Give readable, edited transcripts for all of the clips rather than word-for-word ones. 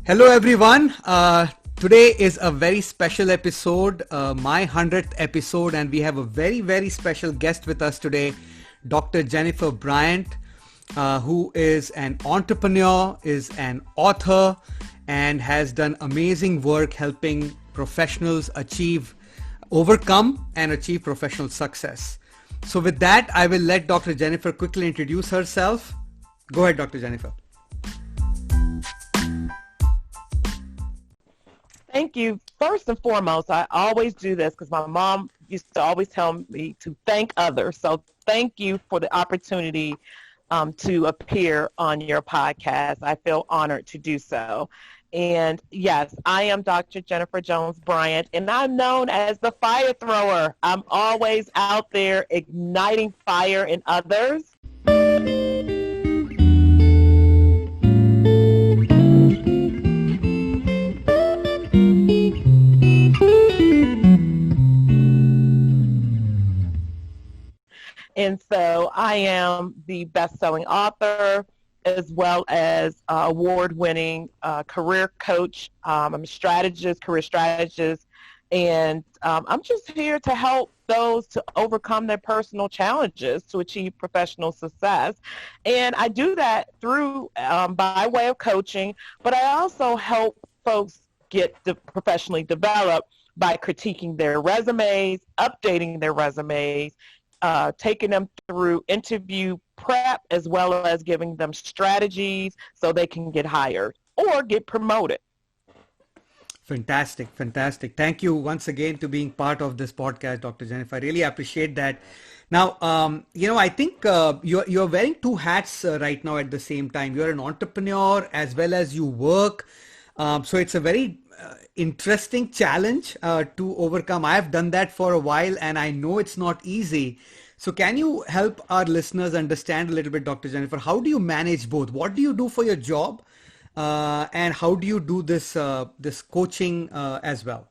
Hello everyone. Today is a very special episode, my 100th episode, and we have a very special guest with us today, Dr. Jennifer Bryant, who is an entrepreneur, is an author, and has done amazing work helping professionals overcome and achieve professional success. So with that, I will let Dr. Jennifer quickly introduce herself. Go ahead, Dr. Jennifer. Thank you. First and foremost, I always do this because my mom used to always tell me to thank others. So thank you for the opportunity to appear on your podcast. I feel honored to do so. And yes, I am Dr. Jennifer Jones Bryant, and I'm known as the fire thrower. I'm always out there igniting fire in others. And so I am the best-selling author as well as award-winning career coach. I'm a strategist, career strategist, and I'm just here to help those to overcome their personal challenges to achieve professional success. And I do that through by way of coaching, but I also help folks get professionally developed by critiquing their resumes, updating their resumes, taking them through interview prep, as well as giving them strategies so they can get hired or get promoted. Fantastic. Thank you once again to being part of this podcast, Dr. Jennifer. I really appreciate that. Now, I think you're wearing two hats right now at the same time. You're an entrepreneur as well as you work. So it's a very interesting challenge to overcome. I have done that for a while and I know it's not easy. So can you help our listeners understand a little bit, Dr. Jennifer, how do you manage both? What do you do for your job? And how do you do this coaching as well?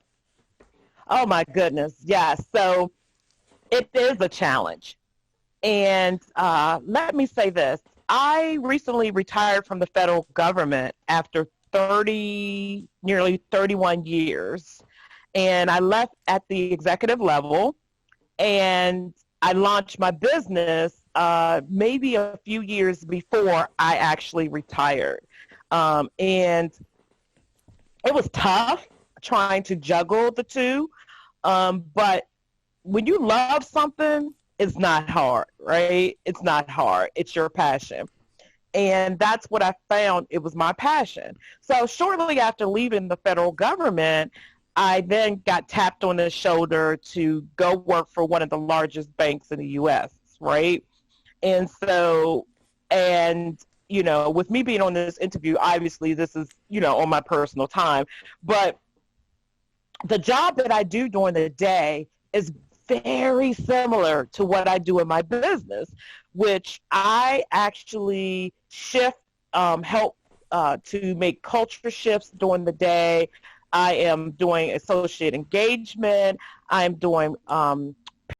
Oh my goodness. Yeah. So it is a challenge. And let me say this. I recently retired from the federal government after nearly 31 years. And I left at the executive level and I launched my business maybe a few years before I actually retired. And it was tough trying to juggle the two. But when you love something, it's not hard, right? It's not hard. It's your passion. And that's what I found. It was my passion. So shortly after leaving the federal government, I then got tapped on the shoulder to go work for one of the largest banks in the U.S., right? And so, with me being on this interview, obviously this is, on my personal time, but the job that I do during the day is very similar to what I do in my business, which I actually help to make culture shifts during the day. I am doing associate engagement. I'm doing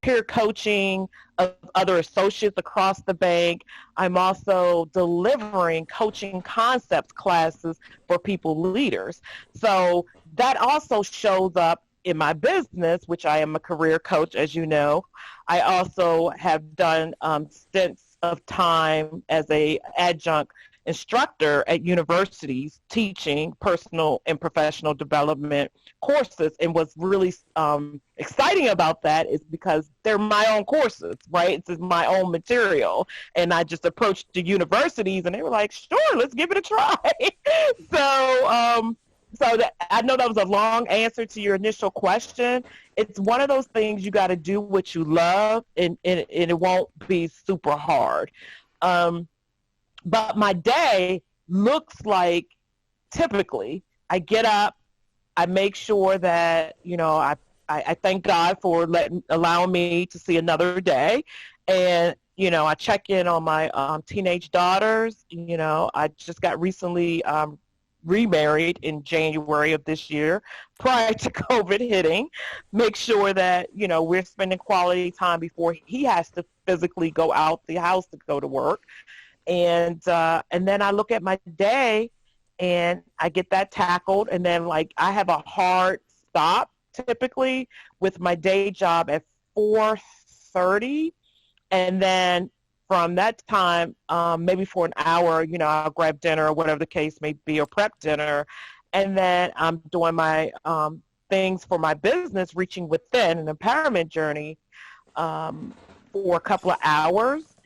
peer coaching of other associates across the bank. I'm also delivering coaching concepts classes for people leaders. So that also shows up in my business, which I am a career coach, as you know. I also have done stints of time as a adjunct instructor at universities teaching personal and professional development courses. And what's really exciting about that is because they're my own courses, right? It's my own material. And I just approached the universities and they were like, sure, let's give it a try. So I know that was a long answer to your initial question. It's one of those things you got to do what you love and it won't be super hard. But my day looks like, typically, I get up, I make sure that, I thank God for allowing me to see another day. And, I check in on my teenage daughters. I just got recently remarried in January of this year prior to COVID hitting. Make sure that, we're spending quality time before he has to physically go out the house to go to work. And then I look at my day and I get that tackled. And then like I have a hard stop typically with my day job at 4:30. And then from that time, maybe for an hour, I'll grab dinner or whatever the case may be, or prep dinner. And then I'm doing my things for my business, Reaching Within, an empowerment journey, for a couple of hours.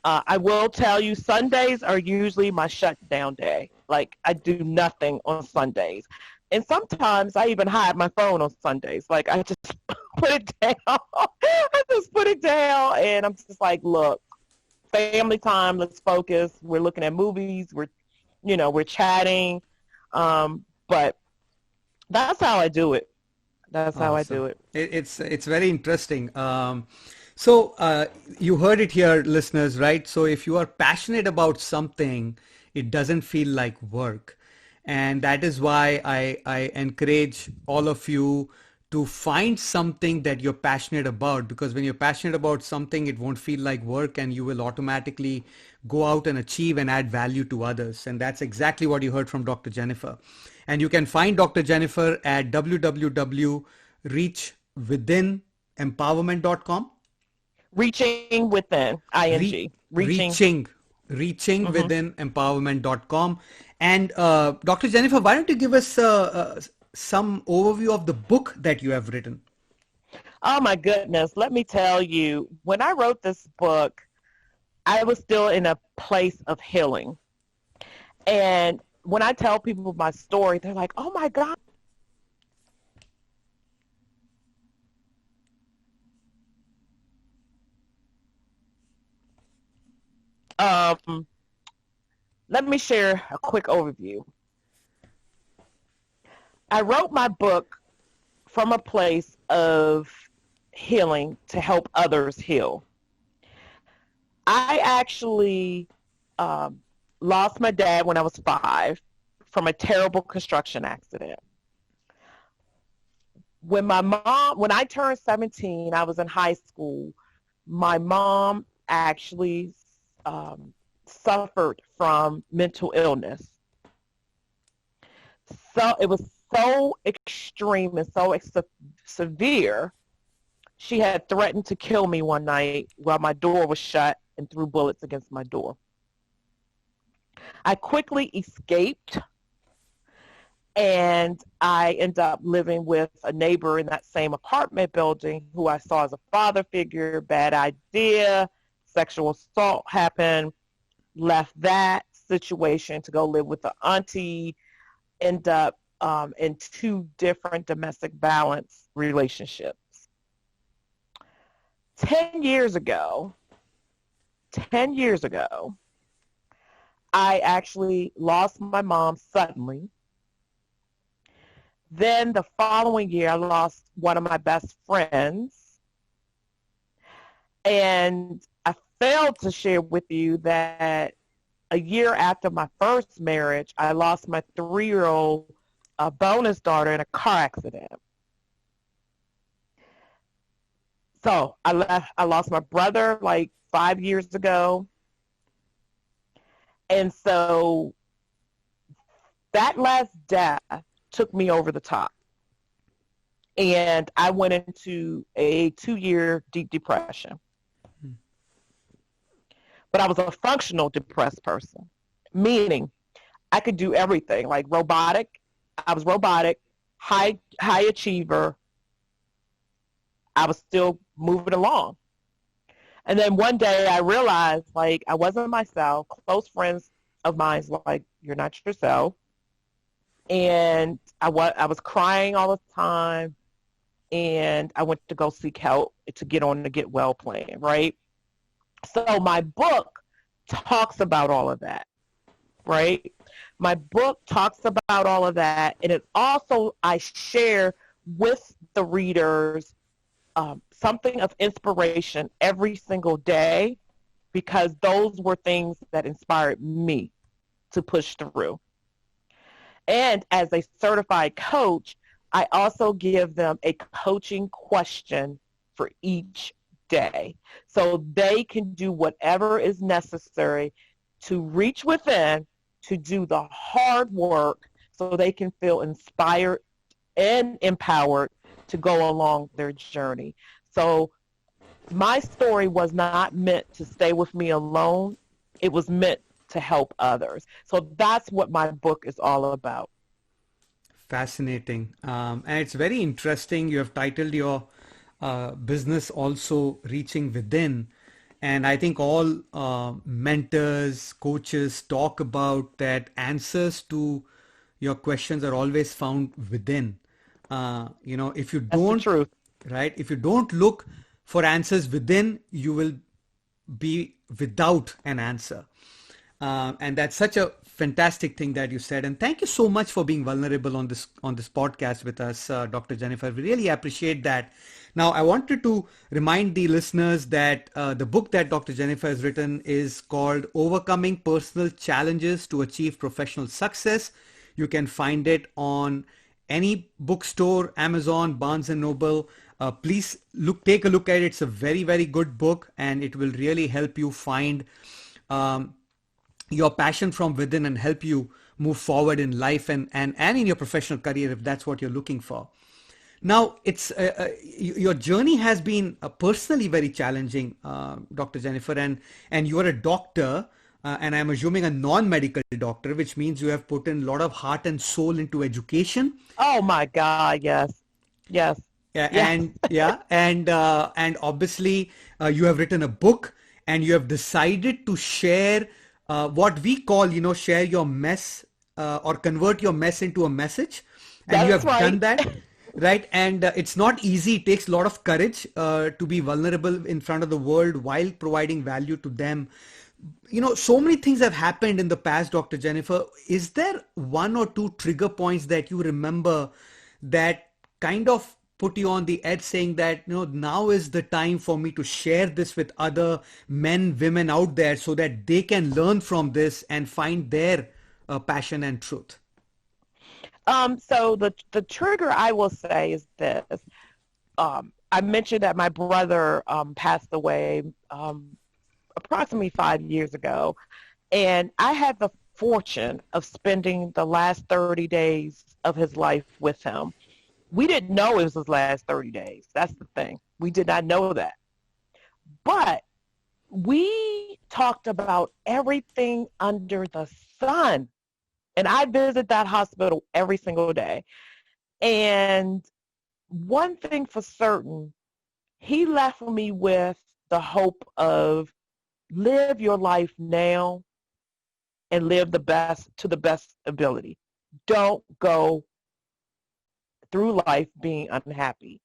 I will tell you, Sundays are usually my shutdown day. Like, I do nothing on Sundays. And sometimes I even hide my phone on Sundays. Like, I just put it down. I just put it down, and I'm just like, look, family time, let's focus. We're looking at movies. We're chatting. But that's how I do it. That's how I do it. It's very interesting. So you heard it here, listeners, right? So if you are passionate about something, it doesn't feel like work. And that is why I encourage all of you to find something that you're passionate about, because when you're passionate about something, it won't feel like work and you will automatically go out and achieve and add value to others. And that's exactly what you heard from Dr. Jennifer. And you can find Dr. Jennifer at www.reachwithinempowerment.com. Reaching Within, ing. Reachingwithinempowerment.com. And Dr. Jennifer, why don't you give us some overview of the book that you have written? Oh my goodness. Let me tell you, when I wrote this book, I was still in a place of healing. And when I tell people my story, they're like, oh my God. Let me share a quick overview. I wrote my book from a place of healing to help others heal. I actually lost my dad when I was 5 from a terrible construction accident. When I turned 17, I was in high school. My mom actually suffered from mental illness. So it was so extreme and so severe. She had threatened to kill me one night while my door was shut and threw bullets against my door. I quickly escaped, and I ended up living with a neighbor in that same apartment building who I saw as a father figure. Bad idea, sexual assault happened, left that situation to go live with the auntie, end up in 2 different domestic violence relationships. 10 years ago, I actually lost my mom suddenly. Then the following year, I lost one of my best friends. And I failed to share with you that a year after my first marriage, I lost my 3-year-old bonus daughter in a car accident. So I lost my brother like 5 years ago. And so that last death took me over the top. And I went into a 2-year deep depression. But I was a functional depressed person, meaning I could do everything, like robotic. I was robotic, high achiever. I was still moving along. And then one day I realized, like, I wasn't myself. Close friends of mine were like, you're not yourself. And I was crying all the time. And I went to go seek help to get on the get well plan, right? So my book talks about all of that, right? My book talks about all of that. And it also, I share with the readers something of inspiration every single day, because those were things that inspired me to push through. And as a certified coach, I also give them a coaching question for each day, so they can do whatever is necessary to reach within to do the hard work so they can feel inspired and empowered to go along their journey. So my story was not meant to stay with me alone. It was meant to help others. So that's what my book is all about. Fascinating. And it's very interesting. You have titled your business also Reaching Within. And I think all mentors, coaches talk about that answers to your questions are always found within. If you That's the don't, truth. right, if you don't look for answers within, you will be without an answer. And that's such a fantastic thing that you said. And thank you so much for being vulnerable on this podcast with us, Dr. Jennifer. We really appreciate that. Now, I wanted to remind the listeners that the book that Dr. Jennifer has written is called Overcoming Personal Challenges to Achieve Professional Success. You can find it on any bookstore, Amazon, Barnes and Noble. Please take a look at it. It's a very, very good book, and it will really help you find your passion from within and help you move forward in life and in your professional career if that's what you're looking for. Now, it's your journey has been personally very challenging, Dr. Jennifer, and you are a doctor, and I'm assuming a non-medical doctor, which means you have put in a lot of heart and soul into education. Oh my God, yes. Yes. Yeah, Yes. and obviously you have written a book, and you have decided to share what we call, share your mess or convert your mess into a message, and you That's have done right. that. Right, and it's not easy. It takes a lot of courage to be vulnerable in front of the world while providing value to them. So many things have happened in the past, Dr. Jennifer. Is there one or two trigger points that you remember that kind of put you on the edge, saying that, now is the time for me to share this with other men, women out there so that they can learn from this and find their passion and truth? So the trigger I will say is this. I mentioned that my brother passed away approximately 5 years ago, and I had the fortune of spending the last 30 days of his life with him. We didn't know it was his last 30 days. That's the thing. We did not know that. But we talked about everything under the sun. And I visit that hospital every single day. And one thing for certain, he left me with the hope of live your life now and live to the best ability. Don't go through life being unhappy.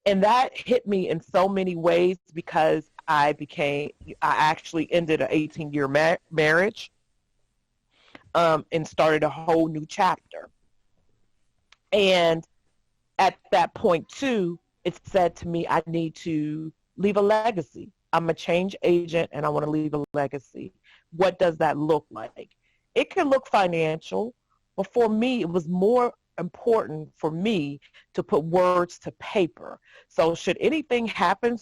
And that hit me in so many ways because I actually ended an 18-year marriage. And started a whole new chapter. And at that point, too, it said to me, I need to leave a legacy. I'm a change agent, and I want to leave a legacy. What does that look like? It can look financial, but for me, it was more important for me to put words to paper. So should anything happen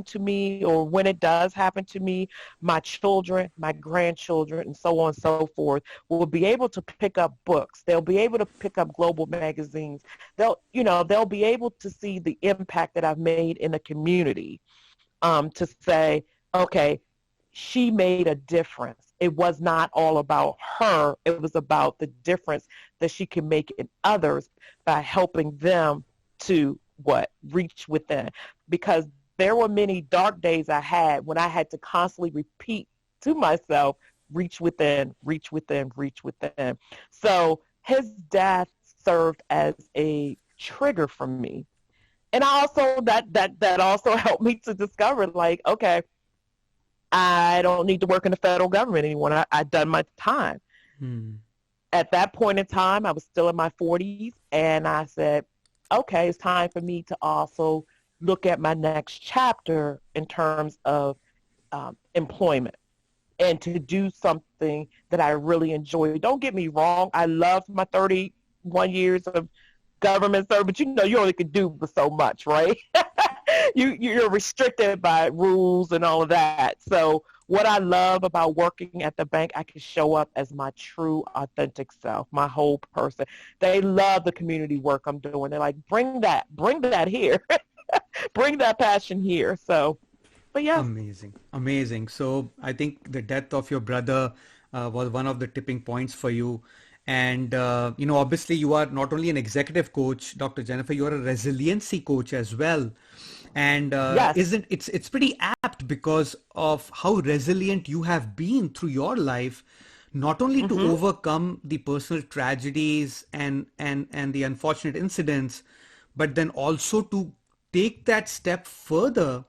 to me, or when it does happen to me, my children, my grandchildren, and so on and so forth will be able to pick up books. They'll be able to pick up global magazines. They'll be able to see the impact that I've made in the community, to say, okay, she made a difference. It was not all about her. It was about the difference that she can make in others by helping them to reach within. Because there were many dark days I had when I had to constantly repeat to myself, reach within, reach within, reach within. So his death served as a trigger for me. And I also, that also helped me to discover, like, okay, I don't need to work in the federal government anymore. I've done my time. At that point in time, I was still in my 40s, and I said, okay, it's time for me to also look at my next chapter in terms of employment and to do something that I really enjoy. Don't get me wrong. I loved my 31 years of government service, but you only could do so much, right? You're restricted by rules and all of that. So what I love about working at the bank, I can show up as my true, authentic self, my whole person. They love the community work I'm doing. They're like, bring that here, bring that passion here. So, but yes. Amazing, amazing. So I think the death of your brother was one of the tipping points for you. And obviously you are not only an executive coach, Dr. Jennifer, you are a resiliency coach as well. And Yes. isn't it's pretty apt because of how resilient you have been through your life, not only to Mm-hmm. overcome the personal tragedies and the unfortunate incidents, but then also to take that step further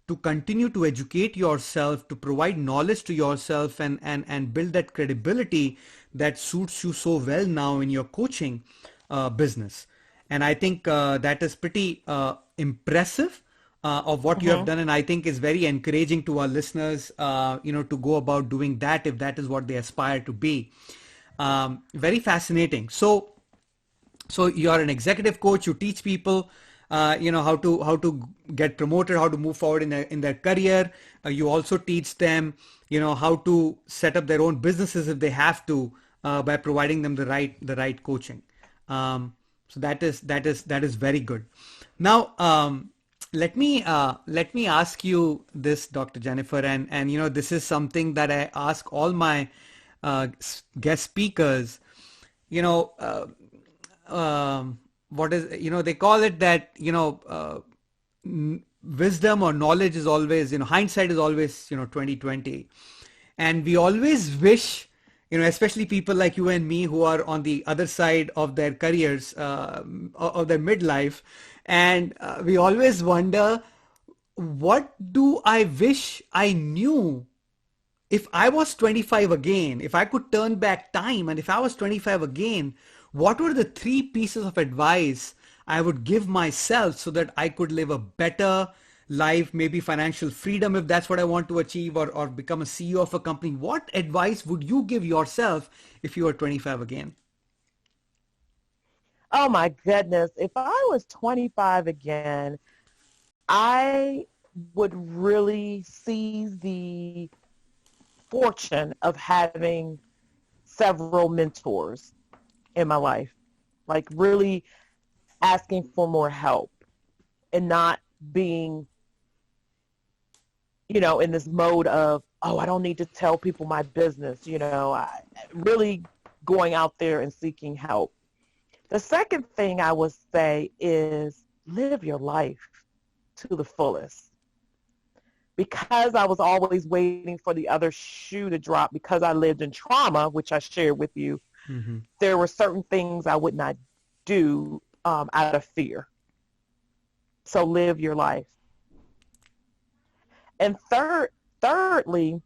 to continue to educate yourself, to provide knowledge to yourself and build that credibility that suits you so well now in your coaching business. And I think that is pretty impressive of what you have Mm-hmm. done, and I think is very encouraging to our listeners, to go about doing that if that is what they aspire to be. Very fascinating. So you are an executive coach. You teach people, how to get promoted, how to move forward in their career. You also teach them, how to set up their own businesses if they have to, by providing them the right coaching. So that is very good. Now, let me ask you this, Dr. Jennifer, and this is something that I ask all my guest speakers. You know. What is, they call it that, wisdom or knowledge is always, hindsight is always, 2020. And we always wish, especially people like you and me who are on the other side of their careers, of their midlife, and we always wonder, what do I wish I knew if I was 25 again, if I could turn back time and if I was 25 again, what were the three pieces of advice I would give myself so that I could live a better life, maybe financial freedom if that's what I want to achieve, or become a CEO of a company? What advice would you give yourself if you were 25 again? Oh my goodness. If I was 25 again, I would really seize the fortune of having several mentors in my life, like really asking for more help and not being, in this mode of, oh, I don't need to tell people my business, I really going out there and seeking help. The second thing I would say is live your life to the fullest. Because I was always waiting for the other shoe to drop, because I lived in trauma, which I shared with you, Mm-hmm. there were certain things I would not do out of fear. So live your life. And thirdly,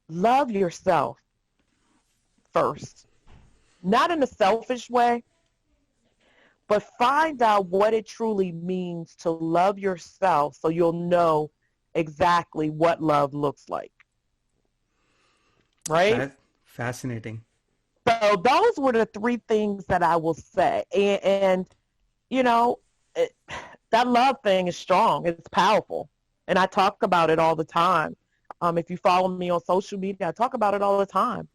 love yourself first. Not in a selfish way, but find out what it truly means to love yourself so you'll know exactly what love looks like. Right? Fascinating. So those were the three things that I will say. And you know, it, that love thing is strong. It's powerful. And I talk about it all the time. If you follow me on social media, I talk about it all the time.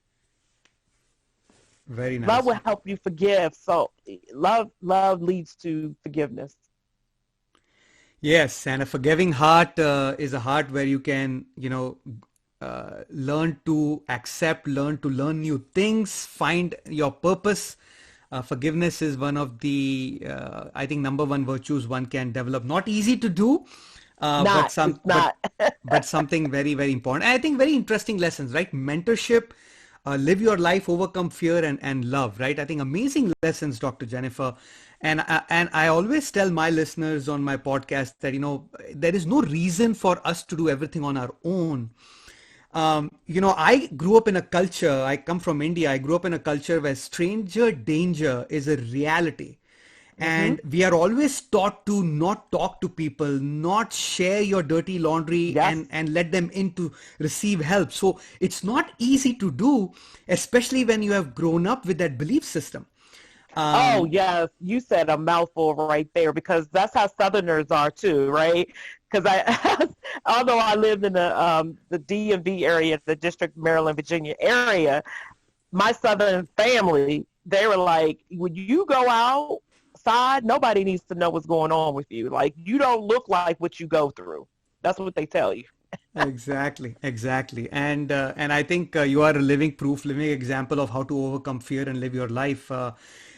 Very Love nice. will help you forgive. So love leads to forgiveness. Yes, and a forgiving heart is a heart where you can, learn to accept, learn to learn new things, find your purpose. Forgiveness is one of the, I think, number one virtues one can develop. Not easy to do, but Not, some, it's not. but something very, very important. And I think very interesting lessons, right? Mentorship, live your life, overcome fear, and love, right? I think amazing lessons, Dr. Jennifer. And I always tell my listeners on my podcast that, there is no reason for us to do everything on our own. I grew up in a culture, I come from India, I grew up in a culture where stranger danger is a reality. Mm-hmm. And we are always taught to not talk to people, not share your dirty laundry Yes. and let them in to receive help. So it's not easy to do, especially when you have grown up with that belief system. Oh, Um, yes. You said a mouthful right there, because that's how Southerners are too, right? because although I lived in the DMV area, the District, Maryland, Virginia area, my Southern family, they were like, when you go outside, nobody needs to know what's going on with you. Like, you don't look like what you go through. That's what they tell you. Exactly, exactly. And I think you are a living proof, living example of how to overcome fear and live your life. I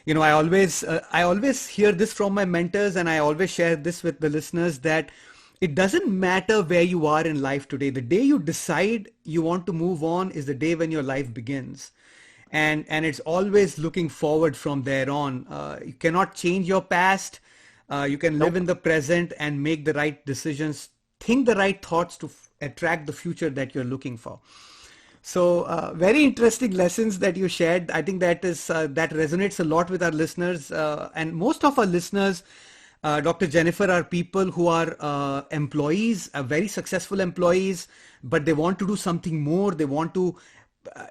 always hear this from my mentors, and I always share this with the listeners that it doesn't matter where you are in life today. The day you decide you want to move on is the day when your life begins. And it's always looking forward from there on. You cannot change your past. You can live Nope. in the present and make the right decisions, think the right thoughts to attract the future that you're looking for. So very interesting lessons that you shared. I think that resonates a lot with our listeners, and most of our listeners, Dr. Jennifer, are people who are employees, very successful employees, but they want to do something more. They want to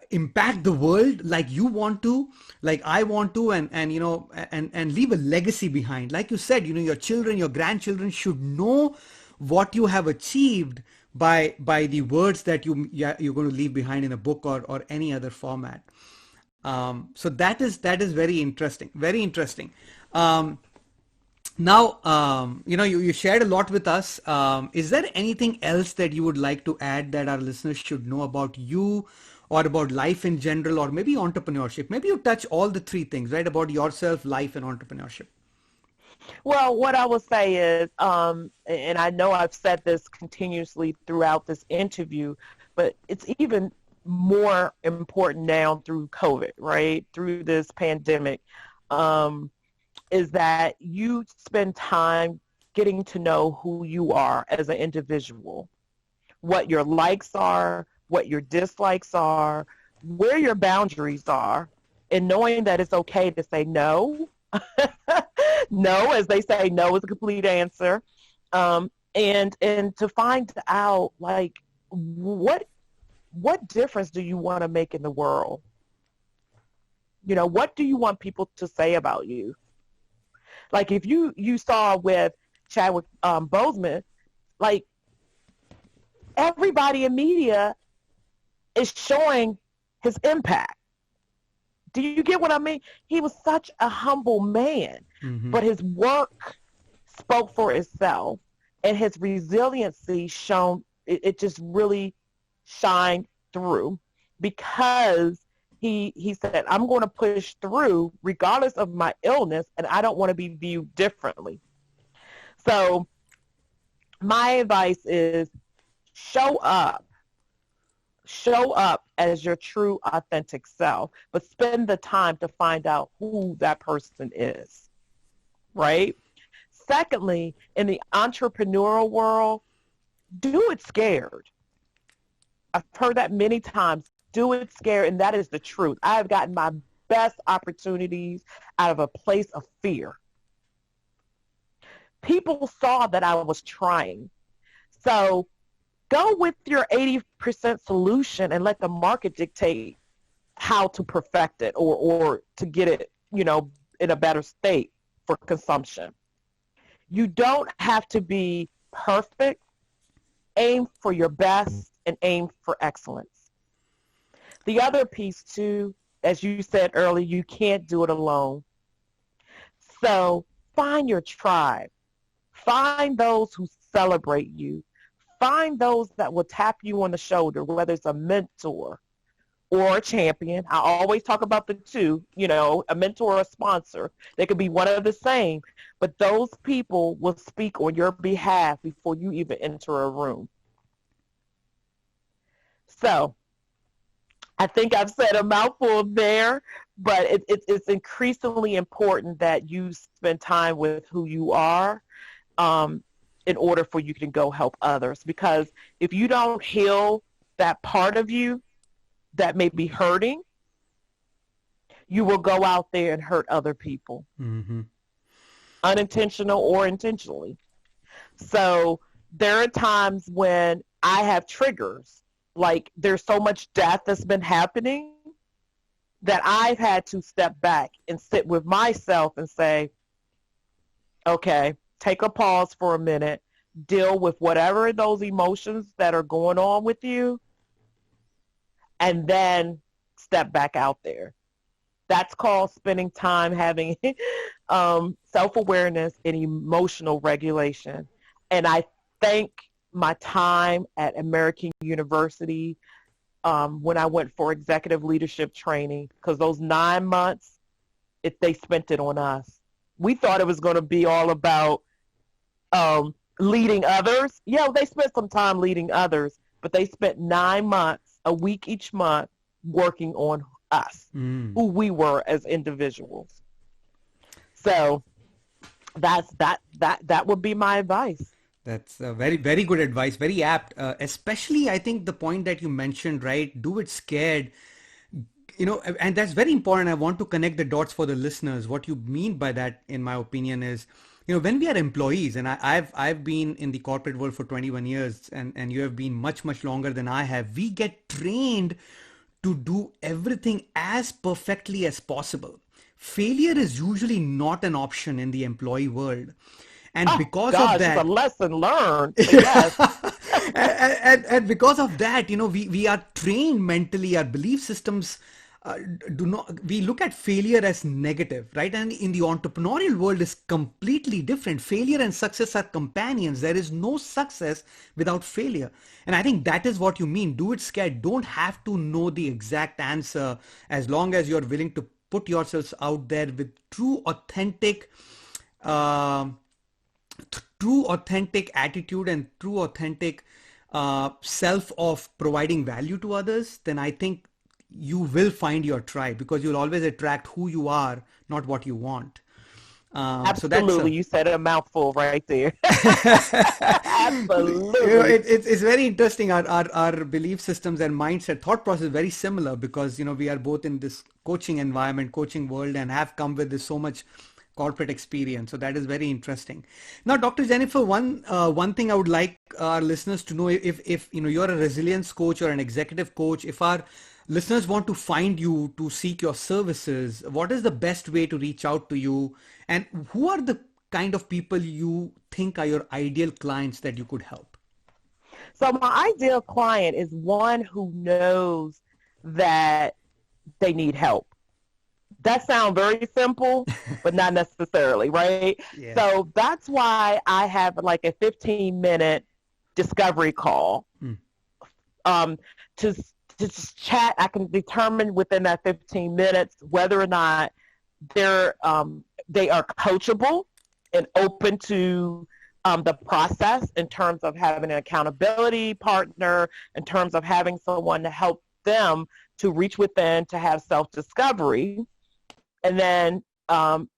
impact the world like you want to, like I want to, and leave a legacy behind. Like you said, your children, your grandchildren should know what you have achieved by the words that you're going to leave behind in a book or any other format. So that is very interesting, very interesting. Now, you shared a lot with us. Is there anything else that you would like to add that our listeners should know about you or about life in general, or maybe entrepreneurship? Maybe you touch all the three things, right? About yourself, life, and entrepreneurship. Well, what I will say is, and I know I've said this continuously throughout this interview, but it's even more important now through COVID, right? Through this pandemic, is that you spend time getting to know who you are as an individual, what your likes are, what your dislikes are, where your boundaries are, and knowing that it's okay to say no. No, as they say, no is a complete answer. And to find out, like, what difference do you want to make in the world? What do you want people to say about you? Like, if you saw with Chadwick Boseman, like, everybody in media is showing his impact. Do you get what I mean? He was such a humble man, but his work spoke for itself, and his resiliency it just really shined through, because he said, I'm going to push through regardless of my illness, and I don't want to be viewed differently. So my advice is show up as your true, authentic self, but spend the time to find out who that person is, right? Secondly, in the entrepreneurial world, do it scared. I've heard that many times. Do it scared, and that is the truth. I have gotten my best opportunities out of a place of fear. People saw that I was trying. So go with your 80% solution and let the market dictate how to perfect it or to get it, in a better state for consumption. You don't have to be perfect. Aim for your best and aim for excellence. The other piece too, as you said earlier, you can't do it alone. So find your tribe. Find those who celebrate you. Find those that will tap you on the shoulder, whether it's a mentor or a champion. I always talk about the two, a mentor or a sponsor. They could be one of the same, but those people will speak on your behalf before you even enter a room. So I think I've said a mouthful there, but it's increasingly important that you spend time with who you are, in order for you to go help others. Because if you don't heal that part of you that may be hurting, you will go out there and hurt other people, unintentional or intentionally. So there are times when I have triggers, like there's so much death that's been happening that I've had to step back and sit with myself and say, okay, take a pause for a minute. deal with whatever those emotions that are going on with you, and then step back out there. That's called spending time having self-awareness and emotional regulation. And I thank my time at American University when I went for executive leadership training, because those 9 months, they spent it on us. We thought it was going to be all about leading others. Yeah, they spent some time leading others, but they spent 9 months, a week each month, working on us, who we were as individuals. So that would be my advice. That's very, very good advice. Very apt. Especially, I think the point that you mentioned, right? Do it scared. And that's very important. I want to connect the dots for the listeners. What you mean by that, in my opinion, is, when we are employees, and I've been in the corporate world for 21 years, and you have been much, much longer than I have. We get trained to do everything as perfectly as possible. Failure is usually not an option in the employee world. And because of that, it's a lesson learned. Yes. and because of that, we are trained mentally. Our belief systems we look at failure as negative, right? And in the entrepreneurial world is completely different. Failure and success are companions. There is no success without failure. And I think that is what you mean. Do it scared. Don't have to know the exact answer, as long as you're willing to put yourselves out there with true, authentic attitude and true, authentic self of providing value to others. Then I think you will find your tribe, because you'll always attract who you are, not what you want. Absolutely. You said a mouthful right there. Absolutely. It's very interesting. Our belief systems and mindset, thought process is very similar, because, we are both in this coaching environment, coaching world, and have come with this so much corporate experience. So that is very interesting. Now, Dr. Jennifer, one thing I would like our listeners to know, if you're a resilience coach or an executive coach, if our listeners want to find you to seek your services, what is the best way to reach out to you? And who are the kind of people you think are your ideal clients that you could help? So my ideal client is one who knows that they need help. That sounds very simple, but not necessarily, right? Yeah. So that's why I have like a 15-minute discovery call to just chat. I can determine within that 15 minutes whether or not they are coachable and open to the process, in terms of having an accountability partner, in terms of having someone to help them to reach within, to have self-discovery, and then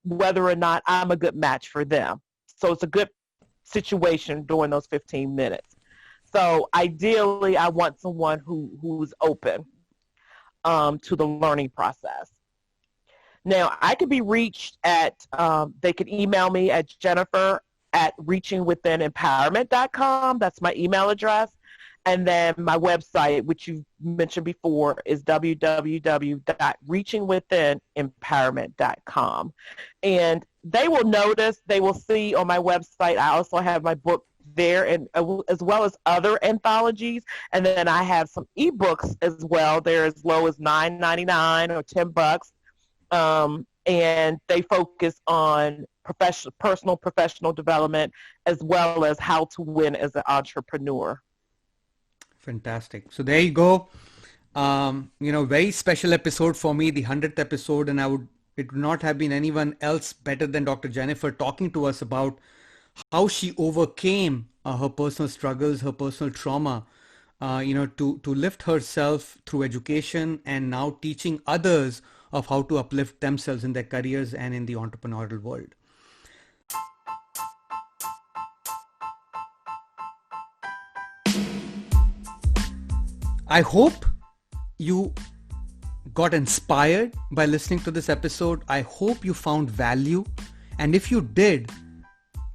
whether or not I'm a good match for them. So it's a good situation during those 15 minutes. So ideally, I want someone who's open to the learning process. Now, I could be reached at, they could email me at jennifer@reachingwithinempowerment.com. That's my email address. And then my website, which you mentioned before, is www.reachingwithinempowerment.com. And they will see on my website, I also have my book there, and as well as other anthologies. And then I have some ebooks as well. They're as low as $9.99 or $10. And they focus on personal professional development, as well as how to win as an entrepreneur. Fantastic. So there you go. Very special episode for me, the 100th episode, and it would not have been anyone else better than Dr. Jennifer talking to us about how she overcame her personal struggles, her personal trauma, to lift herself through education, and now teaching others of how to uplift themselves in their careers and in the entrepreneurial world. I hope you got inspired by listening to this episode. I hope you found value. And if you did,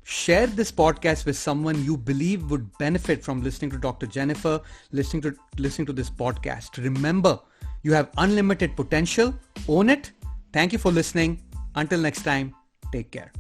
share this podcast with someone you believe would benefit from listening to Dr. Jennifer, listening to this podcast. Remember, you have unlimited potential. Own it. Thank you for listening. Until next time, take care.